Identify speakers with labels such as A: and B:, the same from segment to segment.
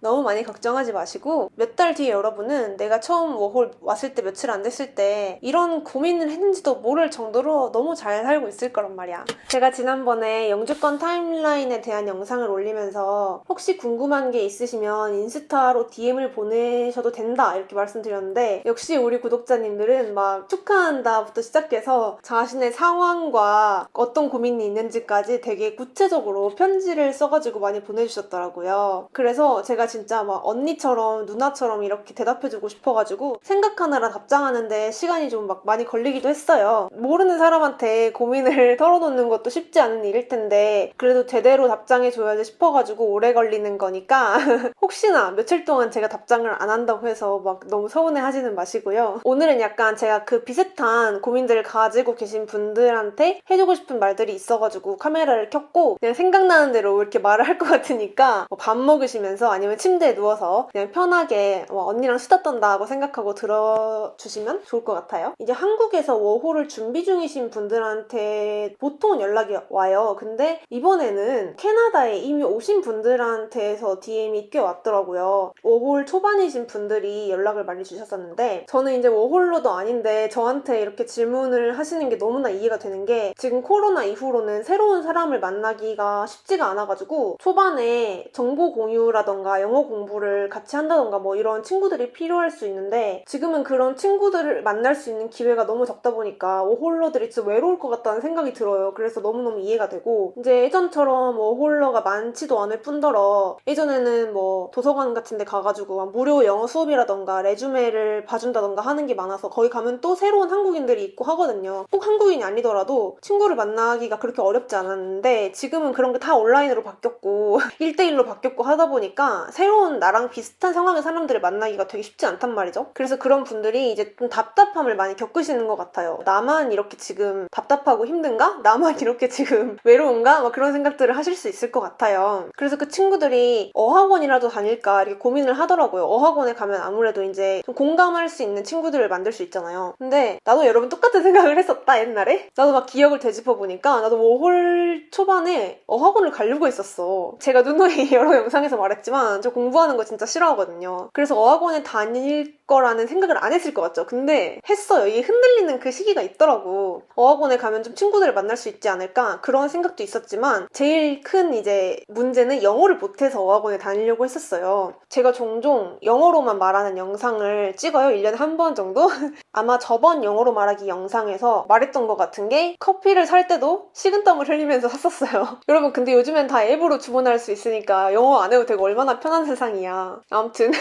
A: 너무 많이 걱정하지 마시고 몇 달 뒤에 여러분은 내가 처음 워홀 왔을 때 며칠 안 됐을 때 이런 고민을 했는지도 모를 정도로 너무 잘 살고 있을 거란 말이야. 제가 지난번에 영주권 타임라인에 대한 영상을 올리면서 혹시 궁금한 게 있으시면 인스타로 DM을 보내셔도 된다 이렇게 말씀드렸는데, 역시 우리 구독자님들은 막 축하한다부터 시작해서 자신의 상황과 어떤 고민이 있는지까지 되게 구체적으로 편지를 써가지고 많이 보내주셨더라고요. 그래서 제가 진짜 막 언니처럼 누나처럼 이렇게 대답해주고 싶어가지고 생각하느라 답장하는데 시간이 좀 막 많이 걸리기도 했어요. 모르는 사람한테 고민을 털어놓는 것도 쉽지 않은 일일 텐데 그래도 제대로 답장해줘야지 싶어가지고 오래 걸리는 거니까 혹시나 며칠 동안 제가 답장을 안 한다고 해서 막 너무 서운해 하지는 마시고요. 오늘은 약간 제가 그 비슷한 고민들을 가지고 계신 분들한테 해주고 싶은 말들이 있어가지고 카메라를 켰고, 그냥 생각나는 대로 이렇게 말을 할 것 같으니까 밥 먹으시면서 아니면 침대에 누워서 그냥 편하게 언니랑 수다 떤다 하고 생각하고 들어주시면 좋을 것 같아요. 이제 한국에서 워홀을 준비 중이신 분들한테 보통은 연락이 와요. 근데 이번에는 캐나다에 이미 오신 분들한테서 DM이 꽤 왔더라고요. 워홀 초반이신 분들이 연락을 많이 주셨었는데, 저는 이제 워홀러도 아닌데 저한테 이렇게 질문을 하시는 게 너무나 이해가 되는 게, 지금 코로나 이후로는 새로운 사람을 만나기가 쉽지가 않아가지고 초반에 정보 공유라던가 영어 공부를 같이 한다던가 뭐 이런 친구들이 필요할 수 있는데, 지금은 그런 친구들을 만날 수 있는 기회가 너무 적다 보니까 워홀러들이 진짜 외로울 것 같다는 생각이 들어요. 그래서 너무너무 이해가 되고, 이제 예전처럼 워홀러가 많지도 않을 뿐더러 예전에는 뭐 도서관 같은 데 가가지고 무료 영어 수업이라던가 레주메를 봐준다던가 하는 게 많아서 거기 가면 또 새로운 한국인들이 있고 하거든요. 꼭 한국인이 아니더라도 친구를 만나기가 그렇게 어렵지 않았는데 지금은 그런 게 다 온라인으로 바뀌었고 1대1로 바뀌었고 하다 보니까 새로운 나랑 비슷한 상황의 사람들을 만나기가 되게 쉽지 않단 말이죠. 그래서 그런 분들이 이제 좀 답답함을 많이 겪으시는 것 같아요. 나만 이렇게 지금 답답하고 힘든가? 나만 이렇게 지금 외로운가? 막 그런 생각들을 하실 수 있을 것 같아요. 그래서 그 친구들이 어학원이라도 다닐까 이렇게 고민을 하더라고요. 어학원에 가면 아무래도 이제 좀 공감할 수 있는 친구들을 만들 수 있잖아요. 근데 나도 여러분 똑같은 생각을 했었다, 옛날에. 나도 막 기억을 되짚어 보니까 나도 워홀 초반에 어학원을 가려고 했었어. 제가 누누이 여러 영상에서 말했지만 저 공부하는 거 진짜 싫어하거든요. 그래서 어학원에 다닐 거라는 생각을 안 했을 것 같죠. 근데 했어요. 이게 흔들리는 그 시기가 있더라고. 어학원에 가면 좀 친구들을 만날 수 있지 않을까 그런 생각도 있었지만, 제일 큰 이제 문제는 영어를 못해서 어학원에 다니려고 했었어요. 제가 종종 영어로만 말하는 영상을 찍어요. 1년에 한 번 정도? 아마 저번 영어로 말하기 영상에서 말했던 것 같은 게, 커피를 살 때도 식은땀을 흘리면서 샀었어요. 여러분, 근데 요즘엔 다 앱으로 주문할 수 있으니까 영어 안 해도 되고 얼마나 편한 세상이야. 아무튼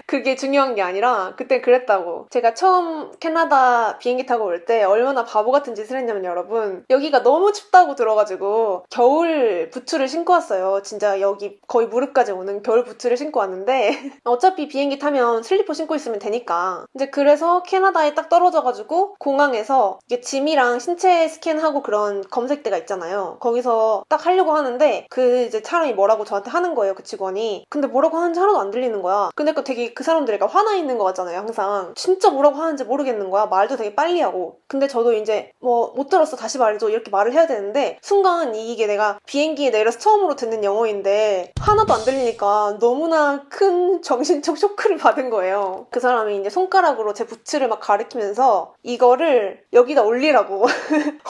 A: 그게 중요한 게 아니라 그때 그랬다고. 제가 처음 캐나다 비행기 타고 올 때 얼마나 바보 같은 짓을 했냐면, 여러분, 여기가 너무 춥다고 들어가지고 겨울 부츠를 신고 왔어요. 진짜 여기 거의 무릎까지 오는 겨울 부츠를 신고 왔는데 어차피 비행기 타면 슬리퍼 신고 있으면 되니까. 이제 그래서 캐나다에 딱 떨어져가지고 공항에서 이게 짐이랑 신체 스캔하고 그런 검색대가 있잖아요. 거기서 딱 하려고 하는데 그 이제 사람이 뭐라고 저한테 하는 거예요, 그 직원이. 근데 뭐라고 하는지 하나도 안 들리는 거야. 근데 되게 그 사람들이 화나 있는 거 같잖아요, 항상. 진짜 뭐라고 하는지 모르겠는 거야. 말도 되게 빨리 하고. 근데 저도 이제 못 들었어, 다시 말해줘, 이렇게 말을 해야 되는데, 순간 이게 내가 비행기에 내려서 처음으로 듣는 영어인데 하나도 안 들리니까 너무나 큰 정신적 쇼크를 받은 거예요. 그 사람이 이제 손가락으로 제 부츠를 막 가리키면서 이거를 여기다 올리라고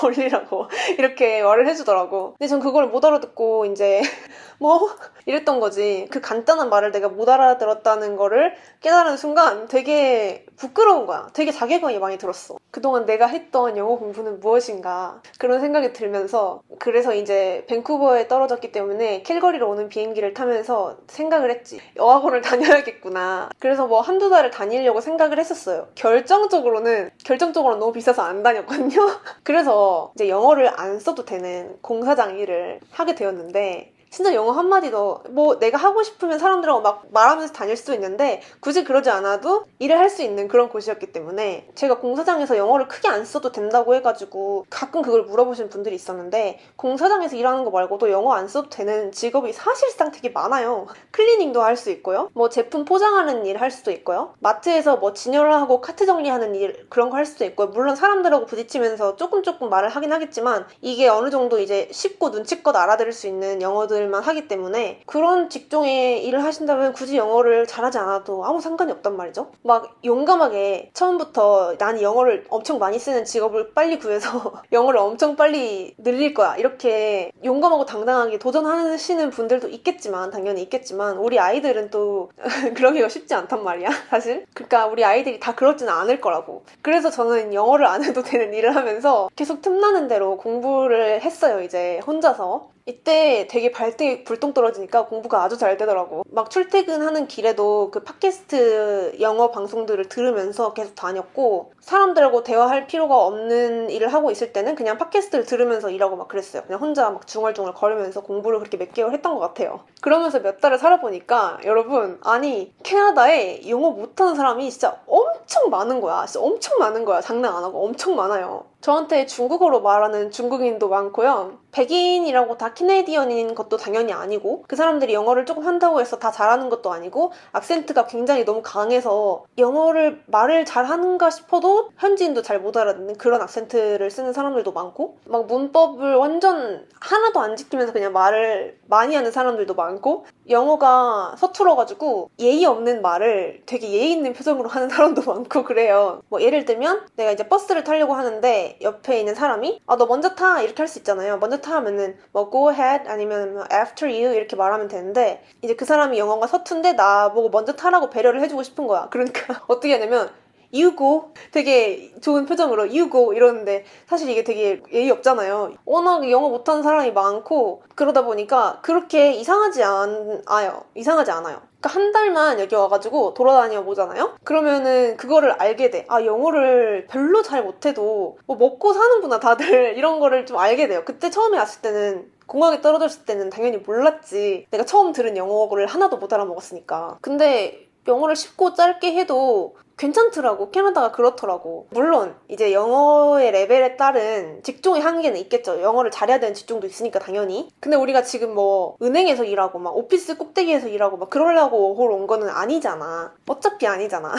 A: 올리라고 이렇게 말을 해주더라고. 근데 전 그걸 못 알아듣고 이제 뭐? 이랬던 거지. 그 간단한 말을 내가 못 알아들었다는 거를 깨달은 순간 되게 부끄러운 거야. 되게 자괴감이 많이 들었어. 그동안 내가 했던 영어 공부는 무엇인가 그런 생각이 들면서, 그래서 이제 밴쿠버에 떨어졌기 때문에 캘거리로 오는 비행기를 타면서 생각을 했지. 어학원을 다녀야겠구나. 그래서 뭐 한두 달을 다니려고 생각을 했었어요. 결정적으로는 너무 비싸서 안 다녔거든요. 그래서 이제 영어를 안 써도 되는 공사장 일을 하게 되었는데, 진짜 영어 한마디도 뭐 내가 하고 싶으면 사람들하고 막 말하면서 다닐 수도 있는데 굳이 그러지 않아도 일을 할 수 있는 그런 곳이었기 때문에, 제가 공사장에서 영어를 크게 안 써도 된다고 해가지고 가끔 그걸 물어보시는 분들이 있었는데, 공사장에서 일하는 거 말고도 영어 안 써도 되는 직업이 사실상 되게 많아요. 클리닝도 할 수 있고요, 뭐 제품 포장하는 일 할 수도 있고요, 마트에서 뭐 진열하고 카트 정리하는 일 그런 거 할 수도 있고요. 물론 사람들하고 부딪히면서 조금 말을 하긴 하겠지만 이게 어느 정도 이제 쉽고 눈치껏 알아들을 수 있는 영어들 분들만 하기 때문에 그런 직종에 일을 하신다면 굳이 영어를 잘하지 않아도 아무 상관이 없단 말이죠. 막 용감하게 처음부터 난 영어를 엄청 많이 쓰는 직업을 빨리 구해서 영어를 엄청 빨리 늘릴 거야, 이렇게 용감하고 당당하게 도전하시는 분들도 있겠지만, 당연히 있겠지만 우리 아이들은 또 그러기가 쉽지 않단 말이야, 사실. 그러니까 우리 아이들이 다 그렇지는 않을 거라고. 그래서 저는 영어를 안 해도 되는 일을 하면서 계속 틈나는 대로 공부를 했어요, 이제 혼자서. 이때 되게 발등에 불똥 떨어지니까 공부가 아주 잘 되더라고. 막 출퇴근하는 길에도 그 팟캐스트 영어 방송들을 들으면서 계속 다녔고, 사람들하고 대화할 필요가 없는 일을 하고 있을 때는 그냥 팟캐스트를 들으면서 일하고 막 그랬어요. 그냥 혼자 막 중얼중얼 거리면서 공부를 그렇게 몇 개월 했던 것 같아요. 그러면서 몇 달을 살아보니까 여러분, 아니 캐나다에 영어 못하는 사람이 진짜 엄청 많은 거야. 진짜 엄청 많은 거야. 장난 안 하고 엄청 많아요. 저한테 중국어로 말하는 중국인도 많고요. 백인이라고 다 캐네디언인 것도 당연히 아니고, 그 사람들이 영어를 조금 한다고 해서 다 잘하는 것도 아니고, 악센트가 굉장히 너무 강해서 영어를 말을 잘하는가 싶어도 현지인도 잘 못 알아듣는 그런 악센트를 쓰는 사람들도 많고, 막 문법을 완전 하나도 안 지키면서 그냥 말을 많이 하는 사람들도 많고, 영어가 서툴어가지고 예의 없는 말을 되게 예의 있는 표정으로 하는 사람도 많고 그래요. 뭐 예를 들면 내가 이제 버스를 타려고 하는데 옆에 있는 사람이 너 먼저 타, 이렇게 할 수 있잖아요. 먼저 타 하면은 뭐 go ahead 아니면 뭐 after you 이렇게 말하면 되는데, 이제 그 사람이 영어가 서툰데 나보고 먼저 타라고 배려를 해주고 싶은 거야. 그러니까 어떻게 하냐면 you go, 되게 좋은 표정으로 you go 이러는데, 사실 이게 되게 예의 없잖아요. 워낙 영어 못하는 사람이 많고 그러다 보니까 그렇게 이상하지 않아요. 그러니까 한 달만 여기 와가지고 돌아다녀 보잖아요? 그러면은 그거를 알게 돼. 영어를 별로 잘 못해도 뭐 먹고 사는구나 다들 이런 거를 좀 알게 돼요. 그때 처음에 왔을 때는, 공항에 떨어졌을 때는 당연히 몰랐지. 내가 처음 들은 영어를 하나도 못 알아먹었으니까. 근데 영어를 쉽고 짧게 해도 괜찮더라고. 캐나다가 그렇더라고. 물론 이제 영어의 레벨에 따른 직종의 한계는 있겠죠. 영어를 잘해야 되는 직종도 있으니까 당연히. 근데 우리가 지금 뭐 은행에서 일하고 막 오피스 꼭대기에서 일하고 막 그러려고 워홀 온 거는 아니잖아. 어차피 아니잖아.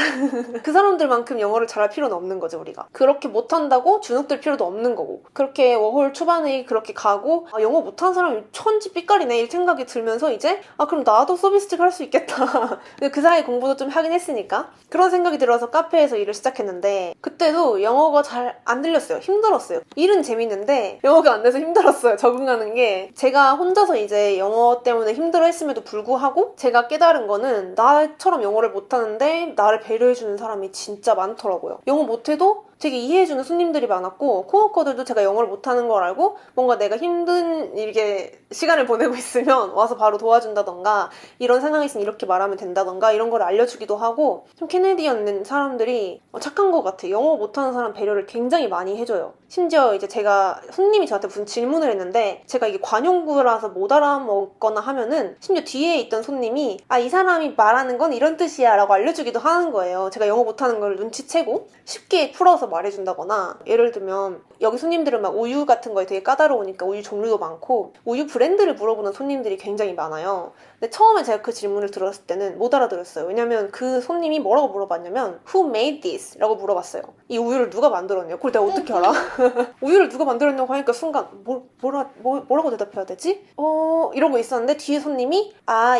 A: 그 사람들만큼 영어를 잘할 필요는 없는 거죠, 우리가. 그렇게 못한다고 주눅들 필요도 없는 거고. 그렇게 워홀 초반에 그렇게 가고 영어 못하는 사람이 천지 삐까리네 이 생각이 들면서 이제 그럼 나도 서비스직 할 수 있겠다. 그 사이에 공부도 좀 하긴 했으니까 그런 생각이 들어서 카페에서 일을 시작했는데, 그때도 영어가 잘 안 들렸어요. 힘들었어요. 일은 재밌는데 영어가 안 돼서 힘들었어요, 적응하는 게. 제가 혼자서 이제 영어 때문에 힘들어 했음에도 불구하고 제가 깨달은 거는, 나처럼 영어를 못하는데 나를 배려해주는 사람이 진짜 많더라고요. 영어 못해도 되게 이해해주는 손님들이 많았고, 코워커들도 제가 영어를 못하는 걸 알고 뭔가 내가 힘든 이렇게 시간을 보내고 있으면 와서 바로 도와준다던가, 이런 상황이 있으면 이렇게 말하면 된다던가 이런 걸 알려주기도 하고, 좀 캐네디언 사람들이 착한 것 같아. 영어 못하는 사람 배려를 굉장히 많이 해줘요. 심지어 이제 제가, 손님이 저한테 무슨 질문을 했는데 제가 이게 관용구라서 못 알아먹거나 하면은 심지어 뒤에 있던 손님이 이 사람이 말하는 건 이런 뜻이야 라고 알려주기도 하는 거예요. 제가 영어 못하는 걸 눈치채고 쉽게 풀어서 말해준다거나, 예를 들면 여기 손님들은 막 우유 같은 거에 되게 까다로우니까 우유 종류도 많고 우유 브랜드를 물어보는 손님들이 굉장히 많아요. 근데 처음에 제가 그 질문을 들었을 때는 못 알아들었어요. 왜냐면 그 손님이 뭐라고 물어봤냐면 Who made this? 라고 물어봤어요. 이 우유를 누가 만들었냐고. 그걸 내가 어떻게 알아? 우유를 누가 만들었냐고 하니까 순간 뭐라고 대답해야 되지? 이러고 있었는데 뒤에 손님이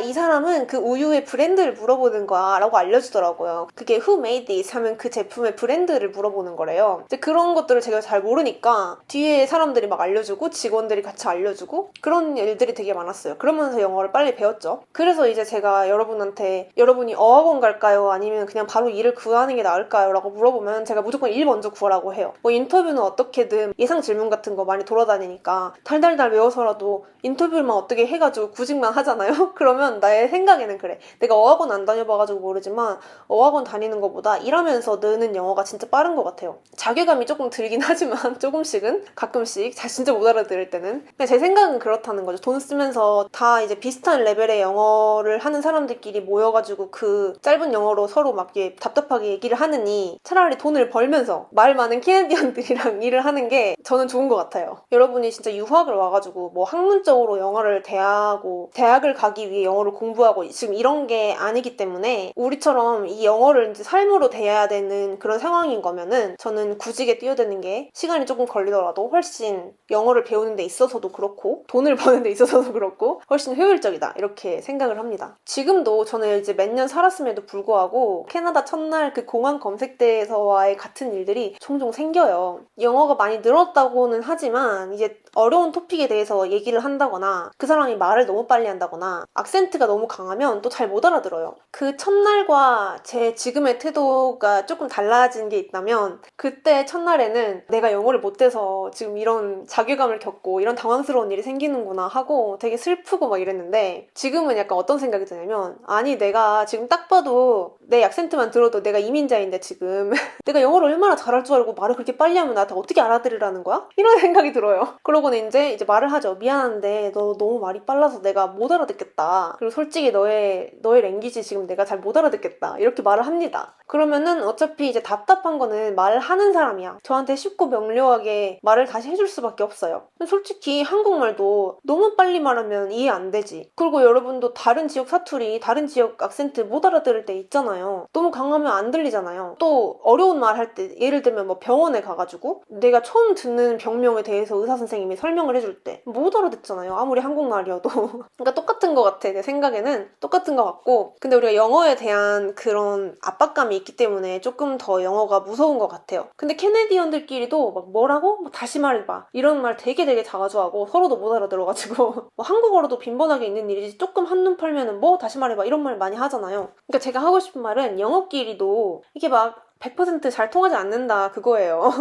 A: 이 사람은 그 우유의 브랜드를 물어보는 거야 라고 알려주더라고요. 그게 Who made this? 하면 그 제품의 브랜드를 물어보는 거래요. 이제 그런 것들을 제가 잘 모르니까 뒤에 사람들이 막 알려주고 직원들이 같이 알려주고 그런 일들이 되게 많았어요. 그러면서 영어를 빨리 배웠죠. 그래서 이제 제가 여러분한테, 여러분이 어학원 갈까요? 아니면 그냥 바로 일을 구하는 게 나을까요? 라고 물어보면 제가 무조건 일 먼저 구하라고 해요. 뭐 인터뷰는 어떻게든 예상 질문 같은 거 많이 돌아다니니까 달달달 외워서라도 인터뷰만 어떻게 해가지고 구직만 하잖아요? 그러면 나의 생각에는 그래. 내가 어학원 안 다녀봐가지고 모르지만 어학원 다니는 것보다 일하면서 느는 영어가 진짜 빠른 것 같아요. 자괴감이 조금 들긴 하지만 조금씩은, 가끔씩 진짜 못 알아들을 때는. 그냥 제 생각은 그렇다는 거죠. 돈 쓰면서 다 이제 비슷한 레벨의 영어를 하는 사람들끼리 모여가지고 그 짧은 영어로 서로 막 답답하게 얘기를 하느니 차라리 돈을 벌면서 말 많은 캐네디언들이랑 일을 하는 게 저는 좋은 것 같아요. 여러분이 진짜 유학을 와가지고 뭐 학문적으로 영어를 대하고 대학을 가기 위해 영어를 공부하고 지금 이런 게 아니기 때문에, 우리처럼 이 영어를 이제 삶으로 대해야 되는 그런 상황인 거면은 저는 구직에 뛰어드는 게 시간이 조금 걸리더라도 훨씬 영어를 배우는 데 있어서도 그렇고 돈을 버는 데 있어서도 그렇고 훨씬 효율적이다 이렇게 생각을 합니다. 지금도 저는 이제 몇 년 살았음에도 불구하고 캐나다 첫날 그 공항 검색대에서와의 같은 일들이 종종 생겨요. 영어가 많이 늘었다고는 하지만 이제 어려운 토픽에 대해서 얘기를 한다거나 그 사람이 말을 너무 빨리 한다거나 악센트가 너무 강하면 또 잘 못 알아들어요. 그 첫날과 제 지금의 태도가 조금 달라진 게 있다면 그때 첫날에는 내가 영어를 못해서 지금 이런 자괴감을 겪고 이런 당황스러운 일이 생기는구나 하고 되게 슬프고 막 이랬는데 지금은 약간 어떤 생각이 드냐면 아니 내가 지금 딱 봐도 내 악센트만 들어도 내가 이민자인데 지금 내가 영어를 얼마나 잘할 줄 알고 말을 그렇게 빨리 하면 나한테 어떻게 알아들으라는 거야? 이런 생각이 들어요. 그러고는 이제 말을 하죠. 미안한데 너 너무 말이 빨라서 내가 못 알아듣겠다. 그리고 솔직히 너의 랭귀지 지금 내가 잘 못 알아듣겠다. 이렇게 말을 합니다. 그러면은 어차피 이제 답답한 거는 말을 하는 사람이야. 저한테 쉽고 명료하게 말을 다시 해줄 수밖에 없어요. 솔직히 한국말도 너무 빨리 말하면 이해 안 되지. 그리고 여러분도 다른 지역 사투리, 다른 지역 악센트 못 알아들을 때 있잖아요. 너무 강하면 안 들리잖아요. 또 어려운 말 할 때 예를 들면 뭐 병원에 가가지고 내가 처음 듣는 병명에 대해서 의사 선생님이 설명을 해줄 때 못 알아듣잖아요. 아무리 한국말이어도. 그러니까 똑같은 것 같아. 내 생각에는 똑같은 것 같고 근데 우리가 영어에 대한 그런 압박감이 있기 때문에 조금 더 영어가 무서운 것 같아요. 근데 캐네디언들끼리도 막 뭐라고? 뭐 다시 말해봐. 이런 말 되게 자주 하고 서로도 못 알아들어가지고 뭐 한국어로도 빈번하게 있는 일이지 조금 한눈 팔면은 뭐 다시 말해봐 이런 말 많이 하잖아요. 그러니까 제가 하고 싶은 말은 영어끼리도 이게 막 100% 잘 통하지 않는다 그거예요.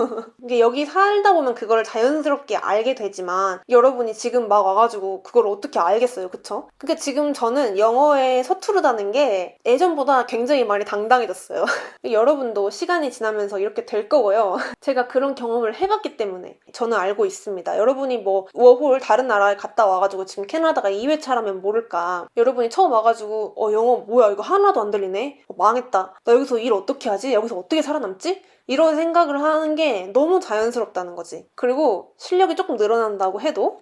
A: 이게 여기 살다 보면 그걸 자연스럽게 알게 되지만 여러분이 지금 막 와가지고 그걸 어떻게 알겠어요, 그쵸? 그러니까 지금 저는 영어에 서투르다는 게 예전보다 굉장히 말이 당당해졌어요. 여러분도 시간이 지나면서 이렇게 될 거고요. 제가 그런 경험을 해봤기 때문에 저는 알고 있습니다. 여러분이 뭐 워홀 다른 나라에 갔다 와가지고 지금 캐나다가 2회차라면 모를까. 여러분이 처음 와가지고 영어 뭐야 이거 하나도 안 들리네? 망했다. 나 여기서 일 어떻게 하지? 여기서 어떻게 살아남지? 이런 생각을 하는 게 너무 자연스럽다는 거지. 그리고 실력이 조금 늘어난다고 해도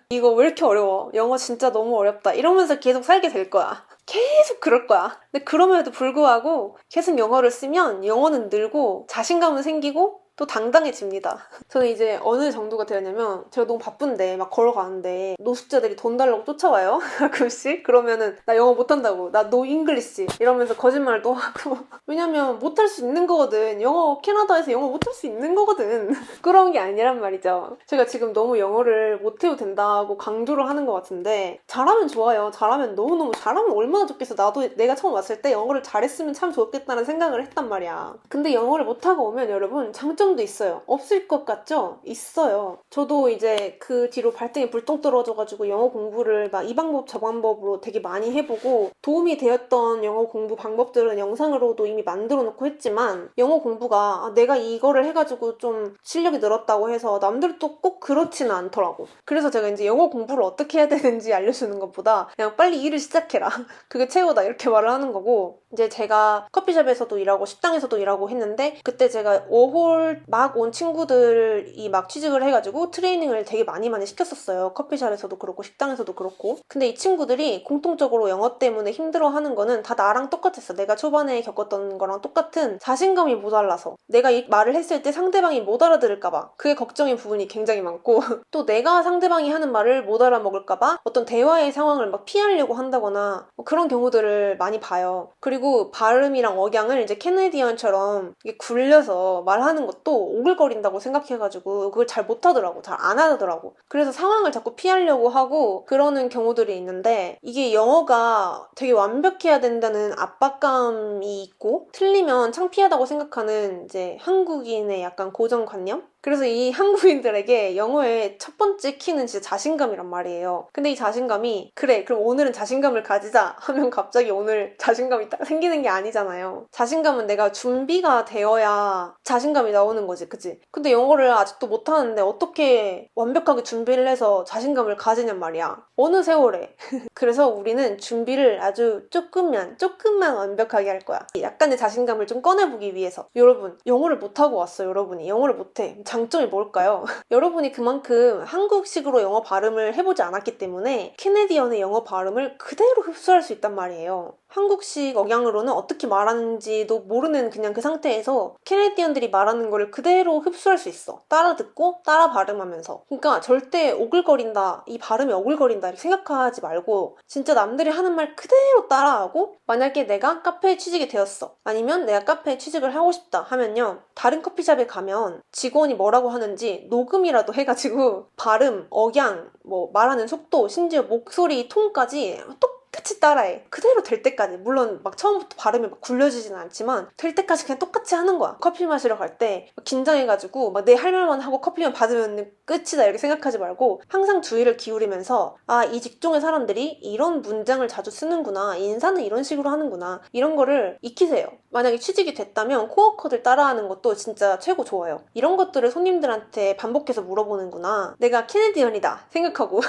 A: 이거 왜 이렇게 어려워? 영어 진짜 너무 어렵다. 이러면서 계속 살게 될 거야. 계속 그럴 거야. 근데 그럼에도 불구하고 계속 영어를 쓰면 영어는 늘고 자신감은 생기고 또 당당해집니다. 저는 이제 어느 정도가 되었냐면 제가 너무 바쁜데 막 걸어가는데 노숙자들이 돈 달라고 쫓아와요. 가끔씩. 그러면은 나 영어 못한다고. 나 노 잉글리시 이러면서 거짓말도 하고 왜냐면 못할 수 있는 거거든. 캐나다에서 영어 못할 수 있는 거거든. 그런 게 아니란 말이죠. 제가 지금 너무 영어를 못해도 된다고 강조를 하는 것 같은데 잘하면 좋아요. 잘하면 너무너무 잘하면 얼마나 좋겠어. 나도 내가 처음 왔을 때 영어를 잘했으면 참 좋겠다는 생각을 했단 말이야. 근데 영어를 못하고 오면 여러분 장점도 있어요. 없을 것 같죠? 있어요. 저도 이제 그 뒤로 발등에 불똥 떨어져가지고 영어 공부를 막 이 방법 저 방법으로 되게 많이 해보고 도움이 되었던 영어 공부 방법들은 영상으로도 이미 만들어 놓고 했지만 영어 공부가 내가 이거를 해가지고 좀 실력이 늘었다고 해서 남들도 꼭 그렇지는 않더라고. 그래서 제가 이제 영어 공부를 어떻게 해야 되는지 알려주는 것보다 그냥 빨리 일을 시작해라. 그게 최고다 이렇게 말을 하는 거고 이제 제가 커피숍에서도 일하고 식당에서도 일하고 했는데 그때 제가 워홀 막 온 친구들이 막 취직을 해가지고 트레이닝을 되게 많이 시켰었어요. 커피숍에서도 그렇고 식당에서도 그렇고. 근데 이 친구들이 공통적으로 영어 때문에 힘들어하는 거는 다 나랑 똑같았어. 내가 초반에 겪었던 거랑 똑같은 자신감이 모자라서 내가 이 말을 했을 때 상대방이 못 알아들을까봐 그게 걱정인 부분이 굉장히 많고 또 내가 상대방이 하는 말을 못 알아먹을까봐 어떤 대화의 상황을 막 피하려고 한다거나 뭐 그런 경우들을 많이 봐요. 그리고 발음이랑 억양을 이제 캐네디언처럼 이게 굴려서 말하는 것도 오글거린다고 생각해가지고 그걸 잘 못하더라고. 잘 안 하더라고. 그래서 상황을 자꾸 피하려고 하고 그러는 경우들이 있는데 이게 영어가 되게 완벽해야 된다는 압박감이 있고 틀리면 창피하다고 생각하는 이제 한국인의 약간 고정관념? 그래서 이 한국인들에게 영어의 첫 번째 키는 진짜 자신감이란 말이에요. 근데 이 자신감이 그래 그럼 오늘은 자신감을 가지자 하면 갑자기 오늘 자신감이 딱 생기는 게 아니잖아요. 자신감은 내가 준비가 되어야 자신감이 나오는 거지, 그치? 근데 영어를 아직도 못하는데 어떻게 완벽하게 준비를 해서 자신감을 가지냔 말이야. 어느 세월에. 그래서 우리는 준비를 아주 조금만 완벽하게 할 거야. 약간의 자신감을 좀 꺼내보기 위해서. 여러분 영어를 못하고 왔어요. 여러분이 영어를 못해. 장점이 뭘까요? 여러분이 그만큼 한국식으로 영어 발음을 해보지 않았기 때문에 캐네디언의 영어 발음을 그대로 흡수할 수 있단 말이에요. 한국식 억양으로는 어떻게 말하는지도 모르는 그냥 그 상태에서 캐네디언들이 말하는 거를 그대로 흡수할 수 있어. 따라 듣고 따라 발음하면서. 그러니까 절대 오글거린다, 이 발음이 오글거린다 이렇게 생각하지 말고 진짜 남들이 하는 말 그대로 따라하고, 만약에 내가 카페에 취직이 되었어, 아니면 내가 카페에 취직을 하고 싶다 하면요, 다른 커피숍에 가면 직원이 뭐라고 하는지 녹음이라도 해가지고 발음, 억양, 뭐 말하는 속도, 심지어 목소리 톤까지 똑같이 따라해. 그대로 될 때까지. 물론 막 처음부터 발음이 막 굴려지진 않지만 될 때까지 그냥 똑같이 하는 거야. 커피 마시러 갈 때 긴장해가지고 막 내 할 말만 하고 커피만 받으면 끝이다 이렇게 생각하지 말고 항상 주의를 기울이면서, 아, 이 직종의 사람들이 이런 문장을 자주 쓰는구나, 인사는 이런 식으로 하는구나, 이런 거를 익히세요. 만약에 취직이 됐다면 코어컷을 따라하는 것도 진짜 최고 좋아요. 이런 것들을 손님들한테 반복해서 물어보는구나, 내가 캐네디언이다 생각하고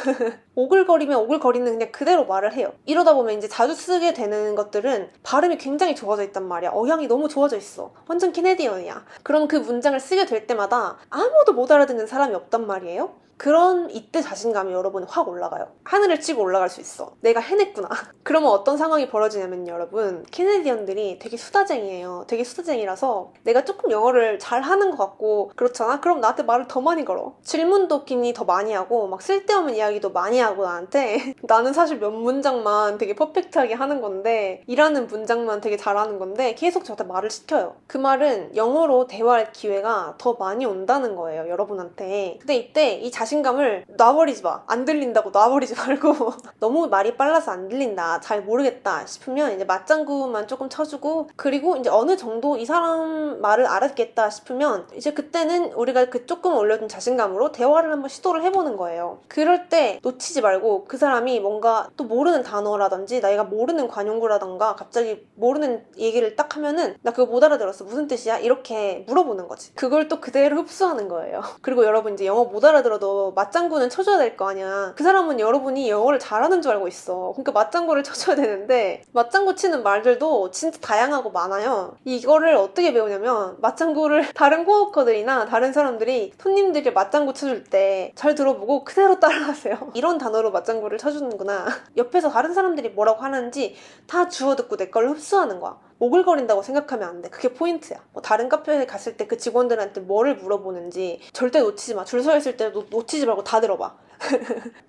A: 오글거리면 오글거리는 그냥 그대로 말을 해요. 이러다 보면 이제 자주 쓰게 되는 것들은 발음이 굉장히 좋아져 있단 말이야. 억양이 너무 좋아져 있어. 완전 캐네디언이야. 그럼 그 문장을 쓰게 될 때마다 아무도 못 알아듣는 사람이 없단 말이에요. 그런 이때 자신감이 여러분 확 올라가요. 하늘을 치고 올라갈 수 있어. 내가 해냈구나. 그러면 어떤 상황이 벌어지냐면 여러분, 캐네디언들이 되게 수다쟁이에요. 되게 수다쟁이라서 내가 조금 영어를 잘하는 것 같고 그렇잖아? 그럼 나한테 말을 더 많이 걸어. 질문도 괜히 더 많이 하고 막 쓸데없는 이야기도 많이 하고 나한테 나는 사실 몇 문장만 되게 퍼펙트하게 하는 건데, 일하는 문장만 되게 잘하는 건데 계속 저한테 말을 시켜요. 그 말은 영어로 대화할 기회가 더 많이 온다는 거예요, 여러분한테. 근데 이때 이 자신감을 놔버리지 마. 안 들린다고 놔버리지 말고 너무 말이 빨라서 안 들린다, 잘 모르겠다 싶으면 이제 맞장구만 조금 쳐주고, 그리고 이제 어느 정도 이 사람 말을 알았겠다 싶으면 이제 그때는 우리가 그 조금 올려준 자신감으로 대화를 한번 시도를 해보는 거예요. 그럴 때 놓치지 말고 그 사람이 뭔가 또 모르는 단어라든지 내가 모르는 관용구라던가 갑자기 모르는 얘기를 딱 하면은 나 그거 못 알아들었어, 무슨 뜻이야? 이렇게 물어보는 거지. 그걸 또 그대로 흡수하는 거예요. 그리고 여러분 이제 영어 못 알아들어도 맞장구는 쳐줘야 될 거 아니야. 그 사람은 여러분이 영어를 잘하는 줄 알고 있어. 그러니까 맞장구를 쳐줘야 되는데 맞장구 치는 말들도 진짜 다양하고 많아요. 이거를 어떻게 배우냐면, 맞장구를 다른 코워커들이나 다른 사람들이 손님들이 맞장구 쳐줄 때 잘 들어보고 그대로 따라하세요. 이런 단어로 맞장구를 쳐주는구나. 옆에서 다른 사람들이 뭐라고 하는지 다 주워듣고 내 걸 흡수하는 거야. 오글거린다고 생각하면 안 돼. 그게 포인트야. 뭐 다른 카페에 갔을 때 그 직원들한테 뭐를 물어보는지 절대 놓치지 마. 줄 서 있을 때도 놓치지 말고 다 들어봐.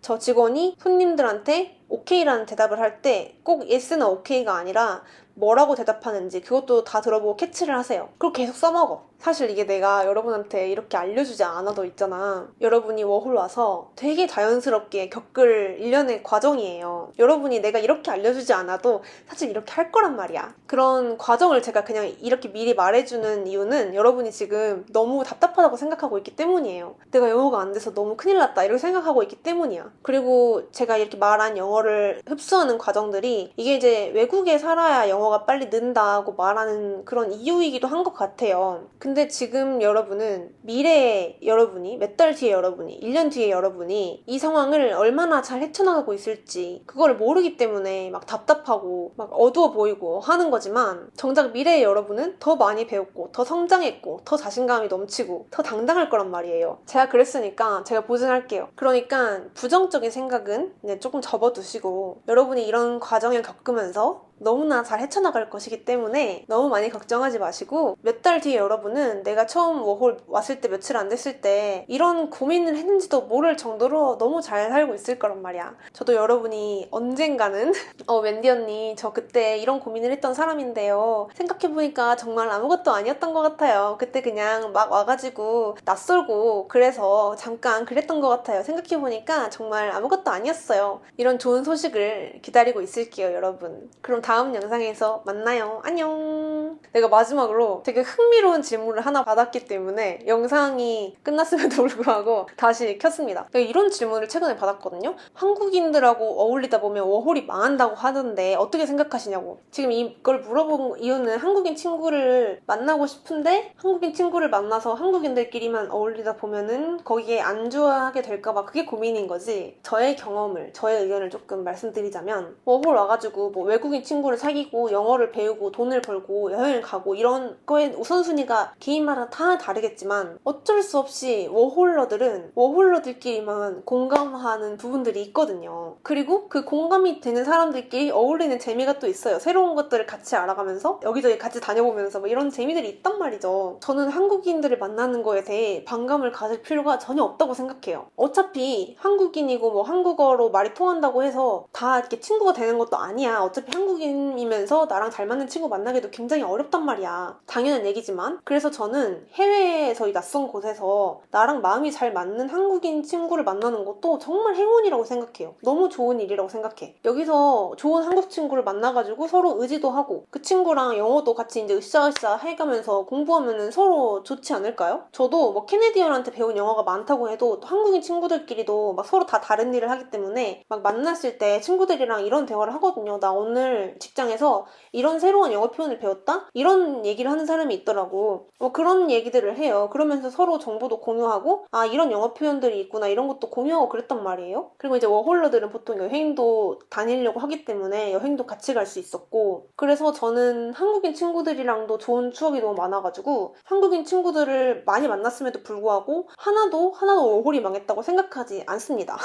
A: 저 직원이 손님들한테 오케이라는 대답을 할 때 꼭 yes나 오케이가 아니라 뭐라고 대답하는지 그것도 다 들어보고 캐치를 하세요. 그걸 계속 써먹어. 사실 이게 내가 여러분한테 이렇게 알려주지 않아도 있잖아, 여러분이 워홀 와서 되게 자연스럽게 겪을 일련의 과정이에요. 여러분이 내가 이렇게 알려주지 않아도 사실 이렇게 할 거란 말이야. 그런 과정을 제가 그냥 이렇게 미리 말해주는 이유는 여러분이 지금 너무 답답하다고 생각하고 있기 때문이에요. 내가 영어가 안 돼서 너무 큰일 났다 이렇게 생각하고 있기 때문이야. 그리고 제가 이렇게 말한 영어를 흡수하는 과정들이 이게 이제 외국에 살아야 영어가 빨리 는다고 말하는 그런 이유이기도 한 것 같아요. 근데 지금 여러분은 미래의 여러분이, 몇 달 뒤에 여러분이, 1년 뒤에 여러분이 이 상황을 얼마나 잘 헤쳐나가고 있을지 그걸 모르기 때문에 막 답답하고 막 어두워 보이고 하는 거지만, 정작 미래의 여러분은 더 많이 배웠고 더 성장했고 더 자신감이 넘치고 더 당당할 거란 말이에요. 제가 그랬으니까 제가 보증할게요. 그러니까 부정적인 생각은 이제 조금 접어두시고, 여러분이 이런 과정을 겪으면서 너무나 잘 헤쳐나갈 것이기 때문에 너무 많이 걱정하지 마시고, 몇 달 뒤에 여러분은 내가 처음 워홀 왔을 때 며칠 안 됐을 때 이런 고민을 했는지도 모를 정도로 너무 잘 살고 있을 거란 말이야. 저도 여러분이 언젠가는 웬디 언니 저 그때 이런 고민을 했던 사람인데요, 생각해보니까 정말 아무것도 아니었던 것 같아요. 그때 그냥 막 와가지고 낯설고 그래서 잠깐 그랬던 것 같아요. 생각해보니까 정말 아무것도 아니었어요. 이런 좋은 소식을 기다리고 있을게요, 여러분. 그럼 다음 영상에서 만나요. 안녕. 내가 마지막으로 되게 흥미로운 질문을 하나 받았기 때문에 영상이 끝났음에도 불구하고 다시 켰습니다. 내가 이런 질문을 최근에 받았거든요. 한국인들하고 어울리다 보면 워홀이 망한다고 하던데 어떻게 생각하시냐고. 지금 이걸 물어본 이유는 한국인 친구를 만나고 싶은데 한국인 친구를 만나서 한국인들끼리만 어울리다 보면은 거기에 안주하게 될까봐 그게 고민인 거지. 저의 경험을, 저의 의견을 조금 말씀드리자면, 워홀 와가지고 뭐 외국인 친구 친구를 사귀고 영어를 배우고 돈을 벌고 여행을 가고 이런 거에 우선순위가 개인마다 다 다르겠지만 어쩔 수 없이 워홀러들은 워홀러들끼리만 공감하는 부분들이 있거든요. 그리고 그 공감이 되는 사람들끼리 어울리는 재미가 또 있어요. 새로운 것들을 같이 알아가면서 여기저기 같이 다녀보면서 뭐 이런 재미들이 있단 말이죠. 저는 한국인들을 만나는 거에 대해 반감을 가질 필요가 전혀 없다고 생각해요. 어차피 한국인이고 뭐 한국어로 말이 통한다고 해서 다 이렇게 친구가 되는 것도 아니야. 어차피 한국인이면서 나랑 잘 맞는 친구 만나기도 굉장히 어렵단 말이야. 당연한 얘기지만. 그래서 저는 해외에서 이 낯선 곳에서 나랑 마음이 잘 맞는 한국인 친구를 만나는 것도 정말 행운이라고 생각해요. 너무 좋은 일이라고 생각해. 여기서 좋은 한국 친구를 만나가지고 서로 의지도 하고 그 친구랑 영어도 같이 이제 으쌰으쌰 해가면서 공부하면은 서로 좋지 않을까요? 저도 뭐 캐네디언한테 배운 영어가 많다고 해도 또 한국인 친구들끼리도 막 서로 다 다른 일을 하기 때문에 막 만났을 때 친구들이랑 이런 대화를 하거든요. 나 오늘 직장에서 이런 새로운 영어 표현을 배웠다? 이런 얘기를 하는 사람이 있더라고. 뭐 그런 얘기들을 해요. 그러면서 서로 정보도 공유하고 아 이런 영어 표현들이 있구나 이런 것도 공유하고 그랬단 말이에요. 그리고 이제 워홀러들은 보통 여행도 다니려고 하기 때문에 여행도 같이 갈 수 있었고 그래서 저는 한국인 친구들이랑도 좋은 추억이 너무 많아가지고 한국인 친구들을 많이 만났음에도 불구하고 하나도 워홀이 망했다고 생각하지 않습니다.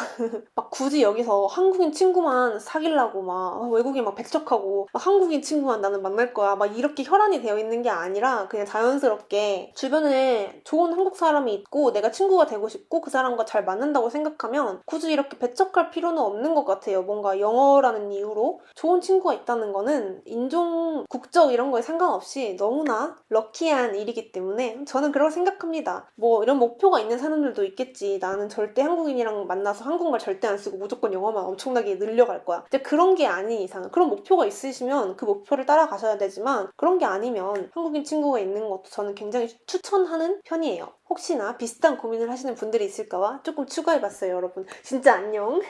A: 막 굳이 여기서 한국인 친구만 사귀려고 막 외국인 막 배척하고 막 한국인 친구만 나는 만날 거야 막 이렇게 혈안이 되어 있는 게 아니라 그냥 자연스럽게 주변에 좋은 한국 사람이 있고 내가 친구가 되고 싶고 그 사람과 잘 맞는다고 생각하면 굳이 이렇게 배척할 필요는 없는 것 같아요. 뭔가 영어라는 이유로 좋은 친구가 있다는 거는 인종, 국적 이런 거에 상관없이 너무나 럭키한 일이기 때문에 저는 그렇게 생각합니다. 뭐 이런 목표가 있는 사람들도 있겠지. 나는 절대 한국인이랑 만나서 한국말 절대 안 쓰고 무조건 영어만 엄청나게 늘려갈 거야. 근데 그런 게 아닌 이상 그런 목표가 있으시면 그 목표를 따라가셔야 되지만 그런 게 아니면 한국인 친구가 있는 것도 저는 굉장히 추천하는 편이에요. 혹시나 비슷한 고민을 하시는 분들이 있을까봐 조금 추가해봤어요, 여러분. 진짜 안녕.